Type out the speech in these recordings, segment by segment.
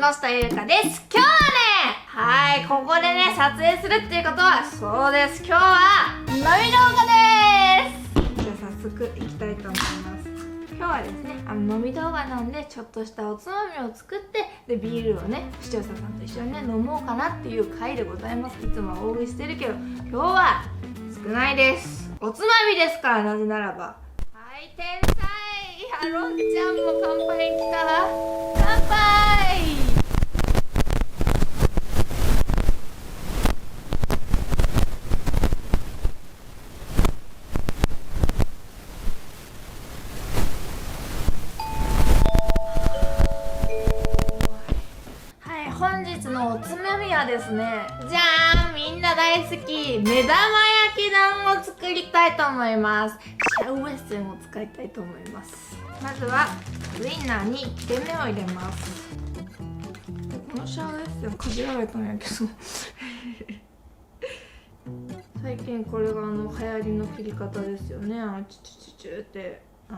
野下ゆうかです。今日はね、ここでね、撮影するっていうことは、そうです。今日は、飲み動画です。じゃあ早速いきたいと思います。今日はですね、飲み動画なんで、ちょっとしたおつまみを作って、で、ビールをね、視聴者さんと一緒にね、飲もうかなっていう回でございます。いつもは大食いしてるけど、今日は少ないです。おつまみですから、なぜならば。はい、天才。いや、ロンちゃんも乾杯来た。乾杯。はい、本日のおつまみはですね、じゃーん、みんな大好き目玉焼き団を作りたいと思います。シャウエッセンを使いたいと思います。まずはウインナーに切れ目を入れます。このシャウエッセンかじられたんやけど最近これが流行りの切り方ですよね。チュチュチュチュっては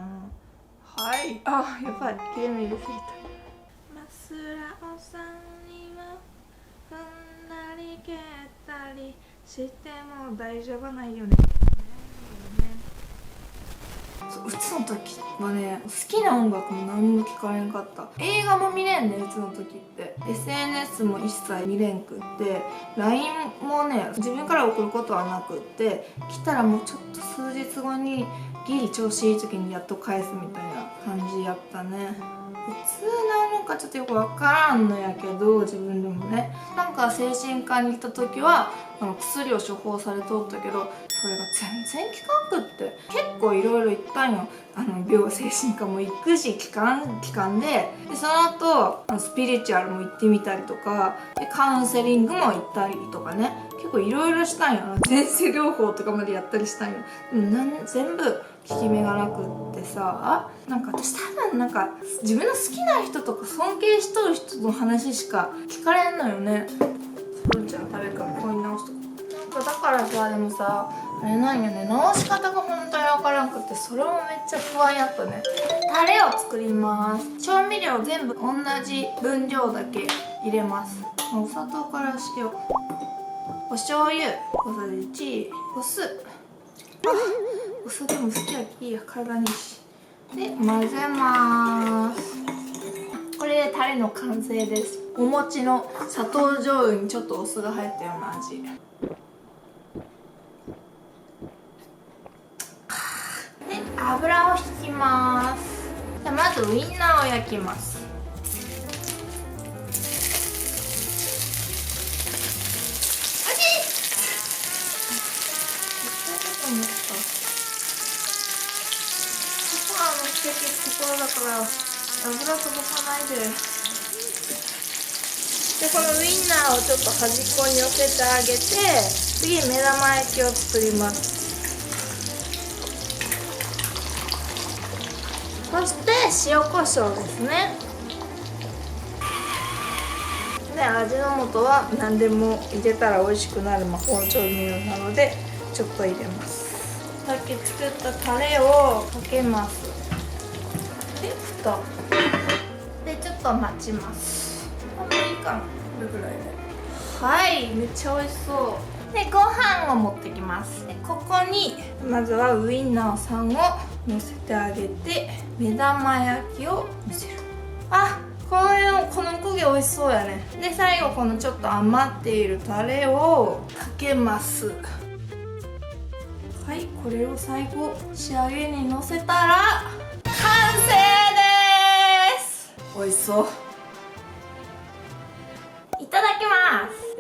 い、やばい、切れ目入れすぎた。マスラオさんには踏んだり蹴ったりしても大丈夫ないよね。うちの時はね、好きな音楽も何も聞かれんかった。映画も見れんね、うちの時って。 SNS も一切見れんくって、 LINE もね、自分から送ることはなくって、来たらもうちょっと数日後にギリ調子いい時にやっと返すみたいな感じやったね。普通なのかちょっとよくわからんのやけど、自分でもね、なんか精神科に行った時は薬を処方されとったけど、それが全然効かんくって、結構いろいろ行ったんよ。精神科も行くし、期間でその後スピリチュアルも行ってみたりとかで、カウンセリングも行ったりとかね、結構いろいろしたんよ。前世療法とかまでやったりしたんよ。全部効き目がなくってさ、なんか私多分なんか自分の好きな人とか尊敬しとる人の話しか聞かれんのよね。ロンちゃん食べるからこい直しとか。だからさ、でもさ、あれなんよね、直し方が本当に分からんくって、それもめっちゃ不安やったね。タレを作ります。調味料全部同じ分量だけ入れます。お砂糖から塩、お醤油小さじ1、お酢、お酢でも好きやきいいや、体にいいし。で混ぜます。これでタレの完成です。お餅の砂糖醤油にちょっとお酢が入ったような味。で油を引きます。じゃあまずウインナーを焼きます。ところだから油飛ばさないで。でこのウインナーをちょっと端っこに寄せてあげて、次目玉焼きを作ります。そして塩コショウですね。で味の素は何でも入れたら美味しくなる魔法調味料なのでちょっと入れます。さっき作ったタレをかけます。で蓋でちょっと待ちます。もういいかな、これぐらいで。はい、めっちゃ美味しそう。でご飯を持ってきます。でここにまずはウインナーさんをのせてあげて、目玉焼きをのせる。この焦げ美味しそうやね。で最後このちょっと余っているタレをかけます。はい、これを最後仕上げにのせたら完成です。美味しそう。いただきます。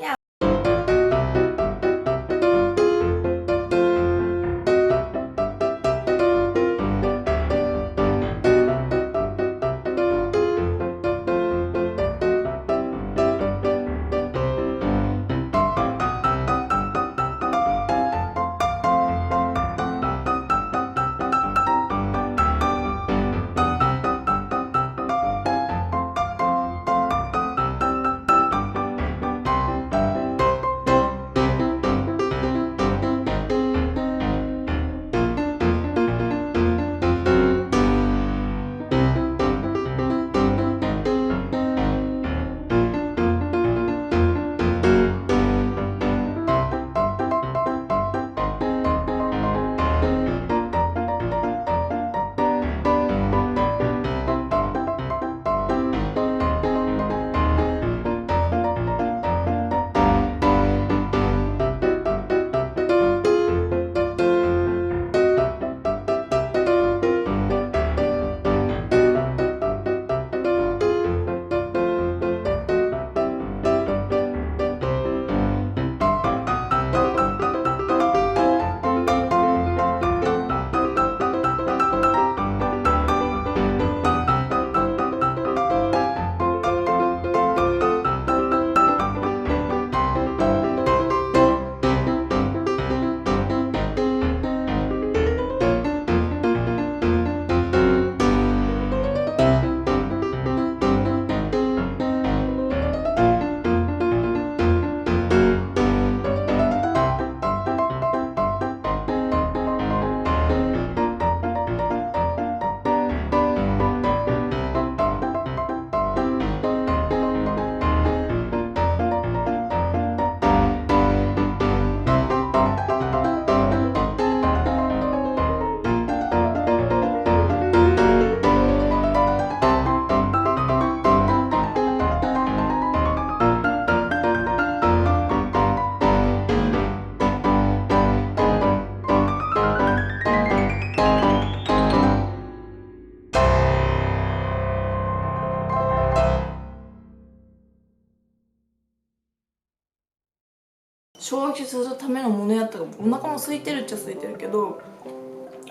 消費するためのものやったから、お腹も空いてるっちゃ空いてるけど、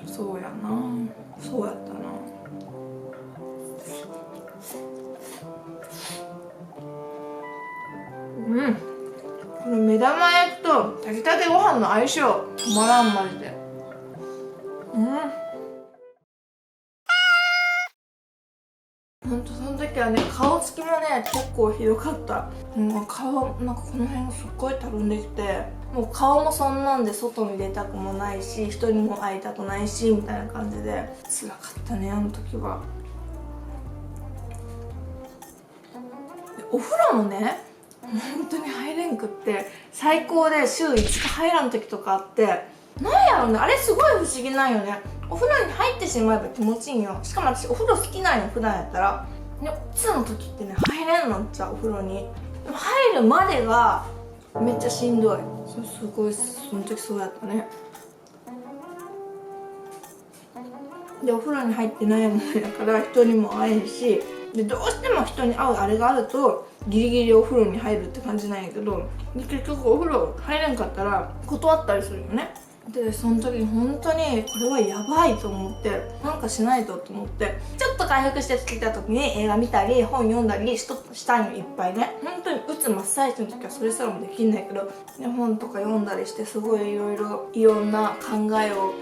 そうやな、そうやったな。この目玉焼きと炊きたてご飯の相性止まらん、マジで。ほんとその時はね、顔つきもね結構ひどかった。顔なんかこの辺がすっごいたるんできて、もう顔もそんなんで外に出たくもないし、人にも会いたくないしみたいな感じで辛かったね、あの時は。お風呂もね本当に入れんくって、最高で週5日入らん時とかあって、なんやろうね、あれすごい不思議なんよね。お風呂に入ってしまえば気持ちいいんよ。しかも私お風呂好きなんよ、普段やったら。で、いつの時ってね、入れんのっちゃう、お風呂に。でも入るまでがめっちゃしんどい。すごいその時そうやったね。で、お風呂に入ってないもんやから人にも会えんし、でどうしても人に会うあれがあるとギリギリお風呂に入るって感じなんやけど、結局お風呂入れんかったら断ったりするよね。でその時に本当にこれはやばいと思って、なんかしないと思って、ちょっと回復してきた時に映画見たり本読んだりしたいのいっぱいね。本当にうつ真っ最中の時はそれすらもできんないけど、で本とか読んだりして、すごいいろんな考えを、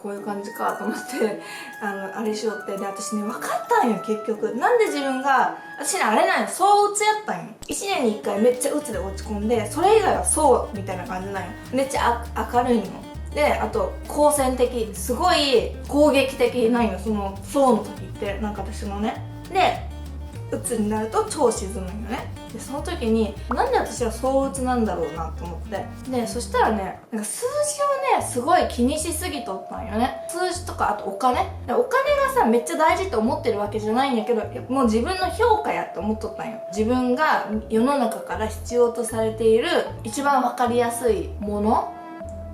こういう感じかと思ってあれしようって。で私ね、分かったんよ結局。なんで自分が、私ねあれなんよ、そううつやったんよ。1年に1回めっちゃうつで落ち込んで、それ以外はそうみたいな感じなんよ。めっちゃ明るいので、あと好戦的、すごい攻撃的なんよ、そのそうの時って。なんか私のね、でうつになると超沈むんよね。でその時になんで私はそううつなんだろうなと思って、でそしたらね、なんか数字をねすごい気にしすぎとったんよね。数字とか、あとお金がさめっちゃ大事と思ってるわけじゃないんやけど、もう自分の評価やって思っとったんよ。自分が世の中から必要とされている一番分かりやすいもの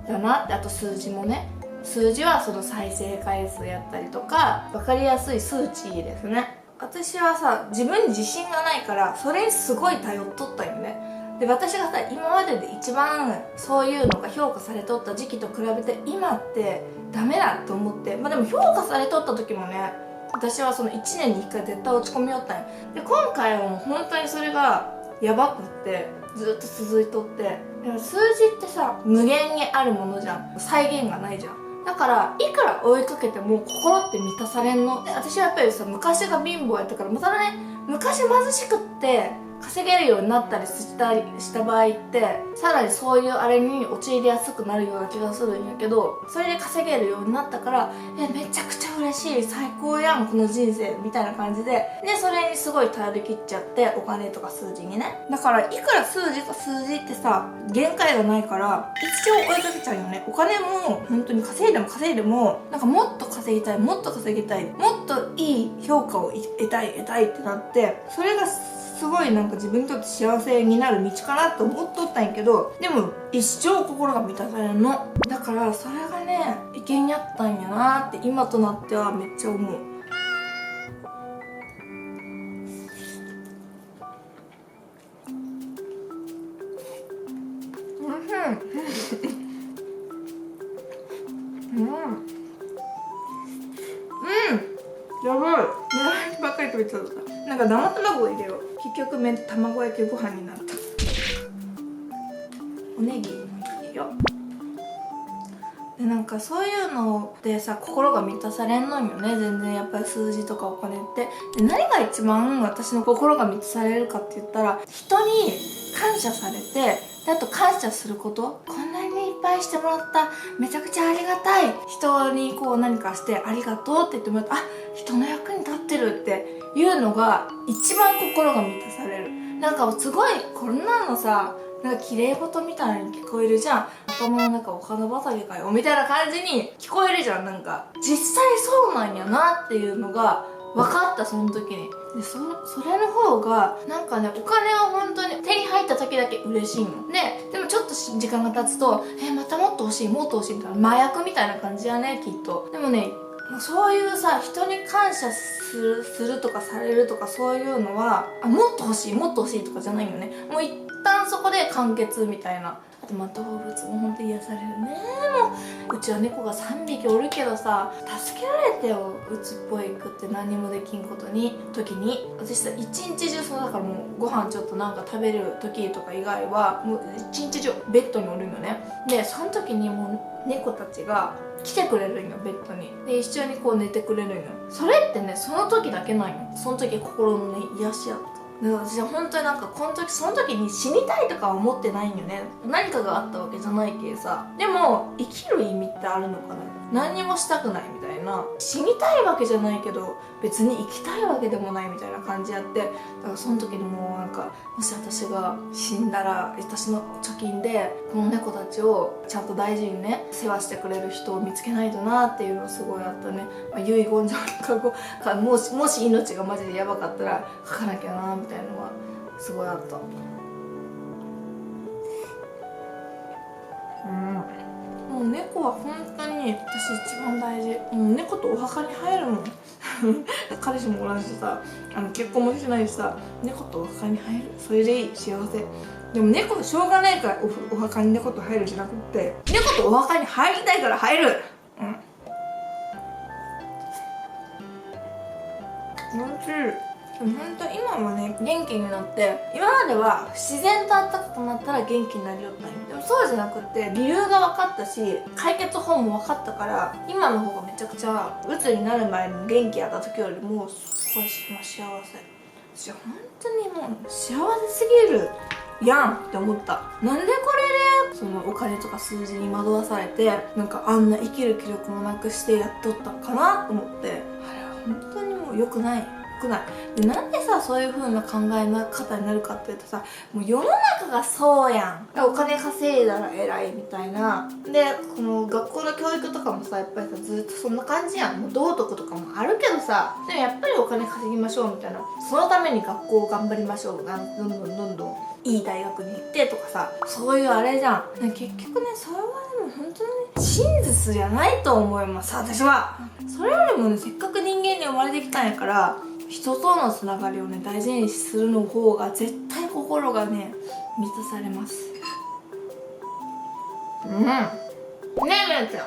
だなって。あと数字もね、数字はその再生回数やったりとか分かりやすい数値ですね。私はさ、自分に自信がないからそれにすごい頼っとったよね。で私がさ、今までで一番そういうのが評価されとった時期と比べて今ってダメだと思って、でも評価されとった時もね、私はその1年に1回絶対落ち込みよったんよ。で今回はもう本当にそれがやばくってずっと続いとって、でも数字ってさ無限にあるものじゃん、再現がないじゃん。だからいくら追いかけても心って満たされんの。で私はやっぱりさ、昔が貧乏やったから、またね、昔貧しくって稼げるようになったりした場合って、さらにそういうあれに陥りやすくなるような気がするんやけど、それで稼げるようになったから、めちゃくちゃ嬉しい、最高やんこの人生みたいな感じで、それにすごい頼り切っちゃって、お金とか数字にね。だからいくら数字ってさ限界がないから一応追いかけちゃうよね。お金も本当に稼いでもなんかもっと稼ぎたい、もっと稼ぎたい、もっといい評価を得たいってなって、それがすごいなんか自分にとって幸せになる道かなと思っとったんやけど、でも一生心が満たされるの。だからそれがね、いけんやったんやなって今となってはめっちゃ思う。やばい、狙いばっかり食べちゃった。なんか生卵入れよう。結局卵焼きご飯になった。おネギも入れよう。でなんかそういうのでさ、心が満たされんのんよね、全然。やっぱり数字とかお金って。で何が一番私の心が満たされるかって言ったら、人に感謝されて、であと感謝すること。こんなにいっぱいしてもらった、めちゃくちゃありがたい。人にこう何かしてありがとうって言ってもらった、あ、人の役に立ってるっていうのが一番心が満たされる。なんかすごいこんなのさ、なんか綺麗事みたいに聞こえるじゃん。頭の中お花畑かよみたいな感じに聞こえるじゃん。なんか実際そうなんやなっていうのが分かった、その時に。でそれの方がなんかね、お金は本当に手に入った時だけ嬉しいのでもちょっと時間が経つとまたもっと欲しいもっと欲しいみたいな、麻薬みたいな感じやね、きっと。でもね、そういうさ、人に感謝するとかされるとか、そういうのはもっと欲しいもっと欲しいとかじゃないよね。もう一旦そこで完結みたいな。あとまあ動物もほんと癒されるね。もううちは猫が3匹おるけどさ、助けられてよ、うちっぽいくって何もできん時に私さ、一日中だからもうご飯ちょっとなんか食べる時とか以外はもう一日中ベッドにおるのね。でその時にもう猫たちが来てくれるんよ、ベッドに。で一緒にこう寝てくれるんよ。それってね、その時だけなんよ。その時心のね、癒しやった。で私は本当になんかその時に死にたいとかは思ってないんよね。何かがあったわけじゃないけさ。でも生きる意味ってあるのかな。何にもしたくないみたいな。死にたいわけじゃないけど別に生きたいわけでもないみたいな感じやって、だからその時にもうなんか、もし私が死んだら私の貯金でこの猫たちをちゃんと大事にね世話してくれる人を見つけないとなっていうのすごいあったね。まあ、遺言状にもし命がマジでやばかったら書かなきゃなみたいなのはすごいあった。もう猫は本当に私一番大事。もう猫とお墓に入るもん彼氏もおらんしさ、結婚もしないしさ、猫とお墓に入る、それでいい、幸せ。でも猫しょうがないからお墓に猫と入るじゃなくって、猫とお墓に入りたいから入る。おいしい。でも本当今はね元気になって、今までは自然とあったかくなったら元気になりよったんよ。でもそうじゃなくって理由が分かったし解決法も分かったから、今の方がめちゃくちゃ鬱になる前の元気やった時よりもすごい今幸せ。私本当にもう幸せすぎるやんって思った。なんでこれでそのお金とか数字に惑わされてなんかあんな生きる気力もなくしてやっとったかなと思って、あれは本当にもう良くない。でなんでさそういう風な考え方になるかっていうとさ、もう世の中がそうやん。お金稼いだら偉いみたいな。でこの学校の教育とかもさ、やっぱりさずっとそんな感じやん。もう道徳とかもあるけどさ、でもやっぱりお金稼ぎましょうみたいな、そのために学校を頑張りましょう、どんどんいい大学に行ってとかさ、そういうあれじゃん。結局ね、それはでも本当に真実じゃないと思います私は。それよりもね、せっかく人間に生まれてきたんやから、人とのつながりをね大事にするの方が絶対心がね満たされます。ねえめいちゃん、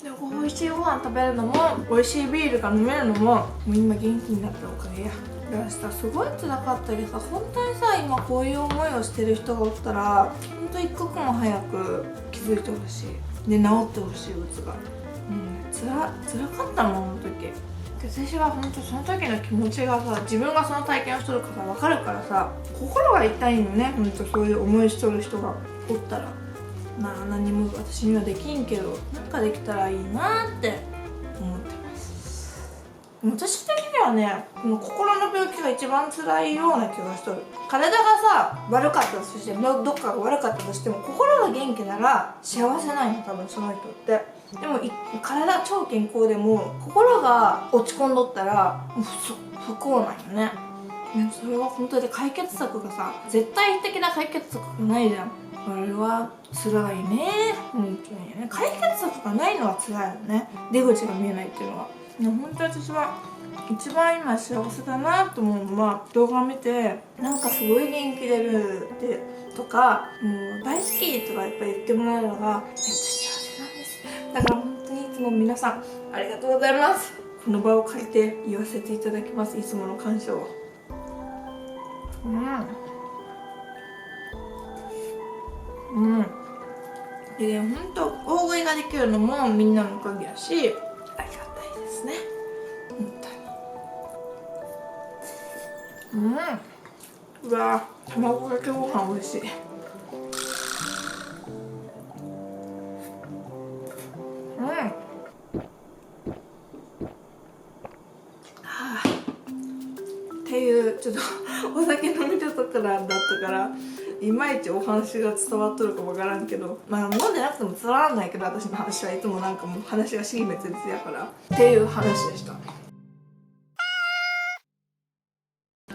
でも美味しいご飯食べるのも美味しいビールが飲めるのももう今元気になったおかげや。だからさ、すごい辛かったけどさ、本当にさ今こういう思いをしてる人がおったら本当一刻も早く気づいてほしいで、治ってほしい。うつが辛かったもんあの時。私は本当その時の気持ちがさ、自分がその体験をしとるから分かるからさ、心が痛いのね。本当そういう思いしとる人がおったら、まあ何も私にはできんけど、なんかできたらいいなって思ってます。私的にはね、この心の病気が一番辛いような気がしとる。体がさ悪かったとして、どっかが悪かったとしても心が元気なら幸せなんよ多分その人って。でも体超健康でも心が落ち込んどったらもう不幸なんよね。それは本当に解決策がさ、絶対的な解決策がないじゃん。あれは辛いね。本当にね、解決策がないのは辛いよね。出口が見えないっていうのは。でも本当に私は一番今幸せだなと思うのは、動画見てなんかすごい元気出るってとか、大好きとかやっぱり言ってもらえるのがめっちゃ幸せなんです。だから本当にいつも皆さんありがとうございます。この場を借りて言わせていただきます、いつもの感謝を。で本当大食いができるのもみんなのおかげやし、ありがたいですね本当に。うわー、卵かけご飯美味しい。っていうちょっとお酒飲みたとからだったからいまいちお話が伝わっとるかわからんけど、まあ飲んでなくても伝わらないけど、私の話はいつもなんかもう話が尻滅裂やからっていう話でした。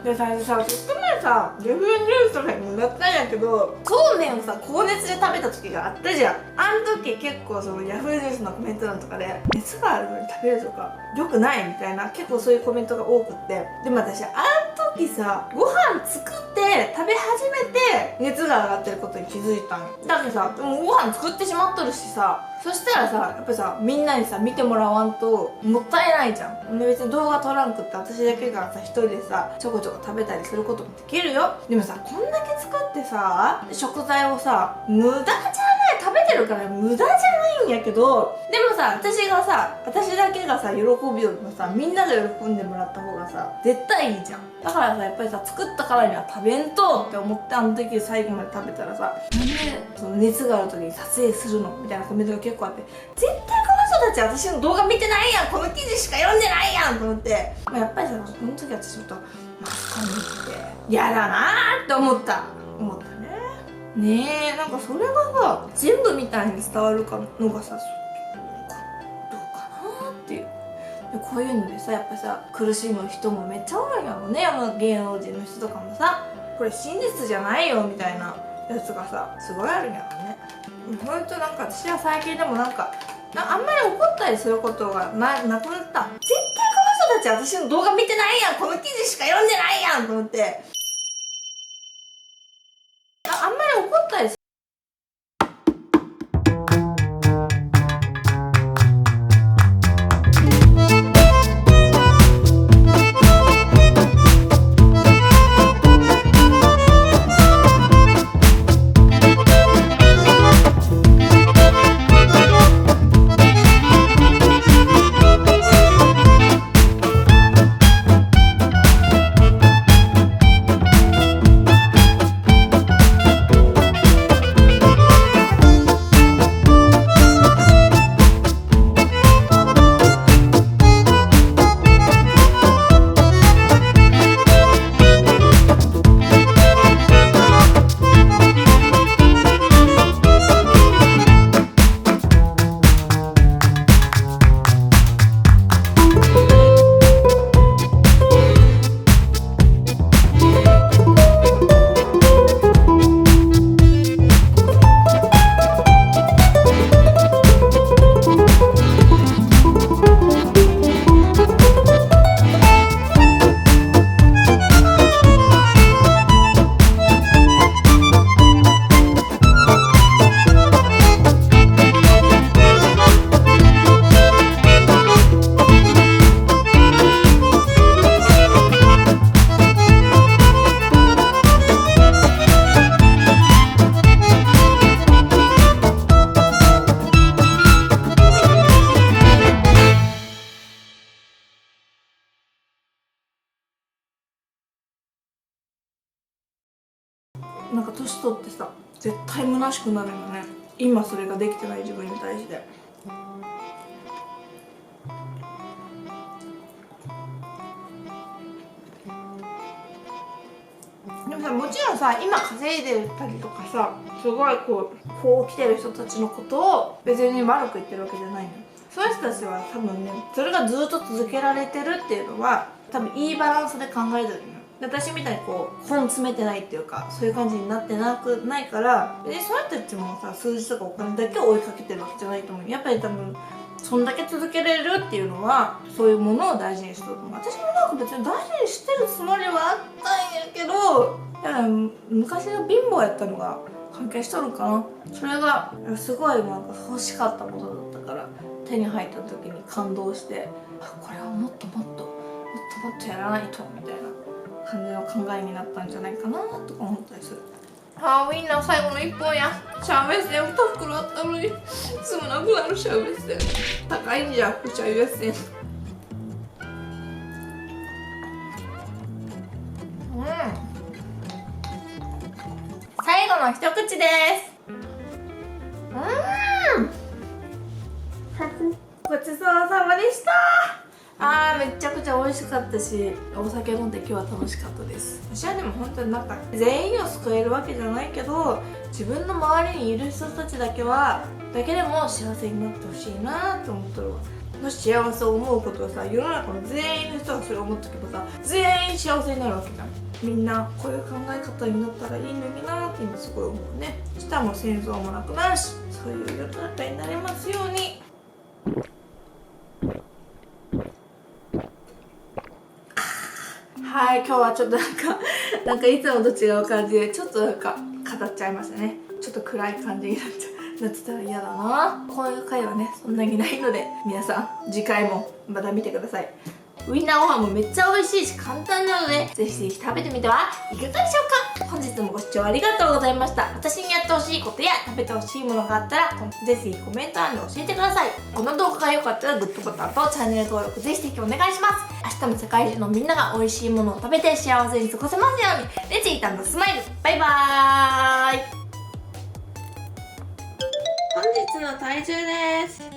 でさ、ずっと前ささヤフーニュースとかにもなったんやけど、そうめんをさ高熱で食べた時があったじゃん。あん時結構そのヤフーニュースのコメント欄とかで熱があるのに食べるとか良くないみたいな、結構そういうコメントが多くって、でも私あん時さご飯作って食べ始めて熱が上がってることに気づいたんよ。だけどさ、でもご飯作ってしまっとるしさ、そしたらさやっぱさみんなにさ見てもらわんともったいないじゃん。別に動画撮らんくって私だけがさ一人でさちょこちょこ食べたりすることもできるよ。でもさこんだけ作ってさ食材をさ無駄じゃない、食べてるから無駄じゃないんやけど、でもさ私だけがさ喜ぶよりもさみんなが喜んでもらった方がさ絶対いいじゃん。だからさやっぱりさ作ったからには食べんとって思ってあの時最後まで食べたらさ、なんでその熱がある時に撮影するのみたいなコメントが結構あって、絶対この人たち私の動画見てないやん、この記事しか読んでないやんと思って、やっぱりさこの時私ちょっとマスコミって嫌だなーって思ったね。ねえ、なんかそれがさ全部みたいに伝わるかのがさどうかなっていう。でこういうのでさやっぱさ苦しむ人もめっちゃ多いんやろね。芸能人の人とかもさこれ真実じゃないよみたいなやつがさすごいあるんやろね。ほんとなんか私は最近でもなんかあんまり怒ったりすることがなくなった。絶対この人たち私の動画見てないやん、この記事しか読んでないやんと思って、あんまり怒ったりする。なんか年取ってさ絶対虚しくなるよね。今それができてない自分に対して。でもさもちろんさ今稼いでたりとかさすごいこう来てる人たちのことを別に悪く言ってるわけじゃないのよ。そういう人たちは多分ねそれがずっと続けられてるっていうのは多分いいバランスで考えてるのよ。私みたいにこう本詰めてないっていうかそういう感じになってないから別にそういう人たちもさ数字とかお金だけを追いかけてるわけじゃないと思う。やっぱり多分そんだけ続けれるっていうのはそういうものを大事にしとると思う。私もなんか別に大事にしてるつもりはあったんやけどやっぱ昔の貧乏やったのが関係しとるかな。それがすごいなんか欲しかったものだったから手に入った時に感動してこれはもっとやらないとみたいな感じの考えになったんじゃないかなとか思ったりする。ウインナー最後の1本や。シャーベッセン2袋あったのにすぐなくなる。シャーベッセン高いんじゃシャーベッセン。最後の一口です。ごちそうさまでした。めちゃくちゃ美味しかったし、お酒飲んで今日は楽しかったです。私はでも本当になんか全員を救えるわけじゃないけど、自分の周りにいる人たちだけでも幸せになってほしいなって思っとるわ。もし幸せを思うことはさ、世の中の全員の人がそれを思っとけばさ、全員幸せになるわけじゃん。みんなこういう考え方になったらいいのになって今すごい思うね。そしたらもう戦争もなくなるし、そういう世の中になれますように。はい、今日はちょっとなんかいつもと違う感じでちょっとなんか語っちゃいましたね。ちょっと暗い感じになってたら嫌だな。こういう回はねそんなにないので、皆さん次回もまた見てください。ウインナーご飯もめっちゃ美味しいし簡単なので、ぜひぜひ食べてみてはいかがでしょうか。本日もご視聴ありがとうございました。私にやってほしいことや食べてほしいものがあったらぜひコメント欄で教えてください。この動画が良かったらグッドボタンとチャンネル登録ぜひぜひお願いします。明日も世界中のみんなが美味しいものを食べて幸せに過ごせますように。レッツイート&スマイル。バイバーイ。本日の体重です。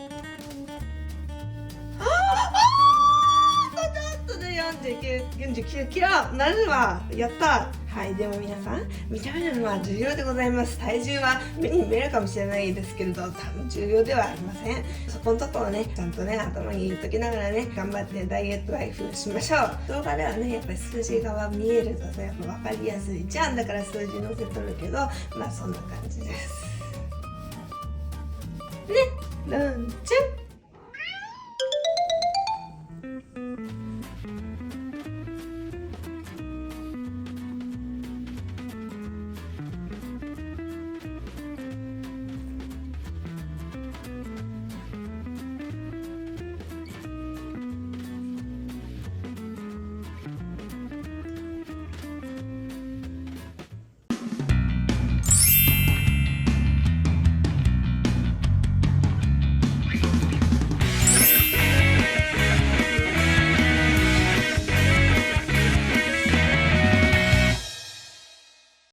49キロなるわ。やった。はい、でも皆さん、見た目のは重要でございます。体重は目に見えるかもしれないですけれど、多分重要ではありません。そこのところね、ちゃんとね、頭に入れときながらね、頑張ってダイエットライフしましょう。動画ではね、やっぱり数字が見えるとさ、やっぱ分かりやすいじゃん。だから数字載せとるけど、まあそんな感じです。ね、ルンちゃん。